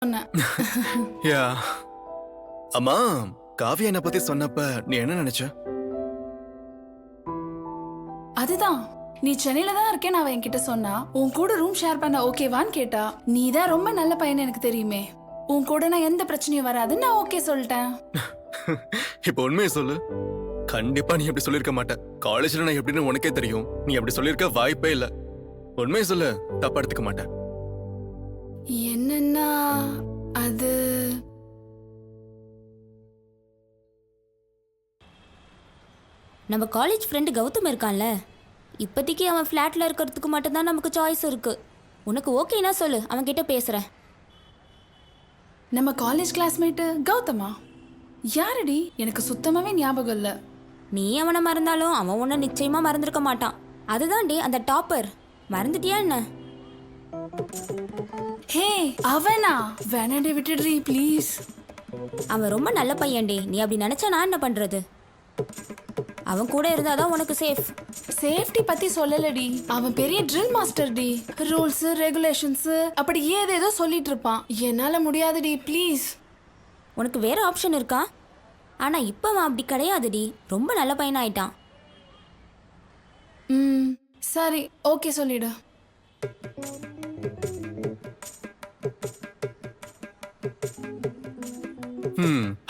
சொன்னேன். யா அம்மா, காவியா என்ன பத்தி சொன்னப்ப நீ என்ன நினைச்ச? அதுதான், நீ சென்னையில தான் இருக்கேன்னு அவ என்கிட்ட சொன்னா. உன் கூட ரூம் ஷேர் பண்ண ஓகேவான்னு கேட்டா. நீ தான் ரொம்ப நல்ல பையன் எனக்கு தெரியுமே. உன் கூட நான் எந்த பிரச்சனையும் வராதுன்னு நான் ஓகே சொல்லிட்டேன். இப்ப உண்மையை சொல்லு. கண்டிப்பா நீ அப்படி சொல்லிருக்க மாட்ட. காலேஜ்ல நான் எப்படின்னு உனக்கே தெரியும். நீ அப்படி சொல்லிருக்க வாய்ப்பே இல்ல. உண்மையை சொல்லு, தப்பா எடுத்துக்க மாட்டேன். என்னன்னா அது நம்ம காலேஜ் ஃப்ரெண்டு கௌதம் இருக்கான்ல, இப்போதைக்கு அவன் ஃப்ளாட்டில் இருக்கிறதுக்கு மட்டும்தான் நமக்கு சாய்ஸ் இருக்குது. உனக்கு ஓகேனா சொல்லு, அவன் கிட்ட பேசுகிறேன். நம்ம காலேஜ் கிளாஸ்மேட்டு கௌதமா? யாரடி? எனக்கு சுத்தமாவே ஞாபகம் இல்ல. நீ அவனை மறந்தாலும் அவன் ஒன்றை நிச்சயமாக மறந்துருக்க மாட்டான். அதுதான்டி அந்த டாப்பர். மறந்துட்டியா என்ன? ஹே, அவனா? வேணாண்டி, விட்டுடுறீ ப்ளீஸ். அவன் ரொம்ப நல்ல பையன்டி. நீ அப்படி நினச்சா நான் என்ன பண்ணுறது? அவன் கூட இருந்தாதான் உனக்கு சேஃப். சேஃப்டி பத்தி சொல்லலடி. அவன் பெரிய ட்ரில் மாஸ்டர் டி. ரூல்ஸ் ரெகுலேஷன்ஸ் அப்படி ஏதேதோ சொல்லிட்டு இருப்பான். என்னால முடியாதுடி ப்ளீஸ். உனக்கு வேற ஆப்ஷன் இருக்கா? ஆனால் இப்போ அவன் அப்படி கிடையாதுடி. ரொம்ப நல்ல பையனாயிட்டான். சரி, ஓகே சொல்லிடு.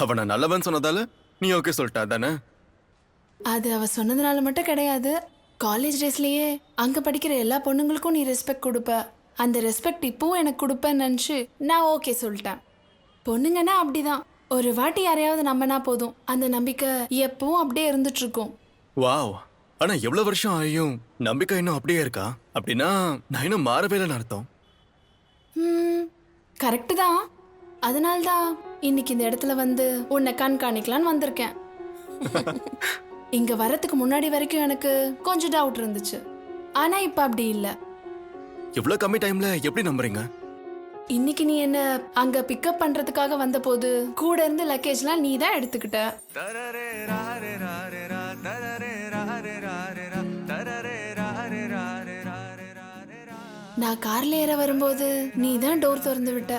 அவனை நல்லவன் சொன்னதால நீ ஓகே சொல்லிட்டா தானே? அது அவ சொன்னதுனால மட்டும் கிடையாது. காலேஜ் டேஸ்லயே அங்க படிக்கிற எல்லா பொண்ணுங்களுக்கும் நீ ரெஸ்பெக்ட் கொடுப்ப. அந்த ரெஸ்பெக்ட் இப்பவும் எனக்கு கொடுப்பேன்னு நினச்சி நான் ஓகே சொல்லிட்டேன். பொண்ணுங்கன்னா அப்படிதான். ஒரு வாட்டி யாரையாவது நம்பினா போதும், அந்த நம்பிக்கை எப்பவும் அப்படியே இருந்துட்டு இருக்கும். வாவ், ஆனா எவ்வளவு வருஷம் ஆகியும் நம்பிக்கை இன்னும் அப்படியே இருக்கா? அப்படின்னா நான் இன்னும் மாறவே இல்லைன்னு அர்த்தம். கரெக்டு தான். அதனால்தான் இன்னைக்கு இந்த இடத்துல வந்து உன்னை கண்காணிக்கலான்னு வந்திருக்கேன். இங்க வரத்துக்கு முன்னாடி வரைக்கும் எனக்கு கொஞ்சம் டவுட் இருந்துச்சு. ஆனா இப்ப அப்படி இல்ல. இவ்வளவு கம்மி டைம்ல எப்படி நம்புறீங்க? இன்னைக்கு நீ என்ன அங்க பிக்கப் பண்றதுக்காக வந்த போது கூட இருந்து லக்கேஜ்லாம் நீ தான் எடுத்துக்கிட்ட. நான் கார்ல ஏற வரும்போது நீ தான் டோர் திறந்து விட்ட.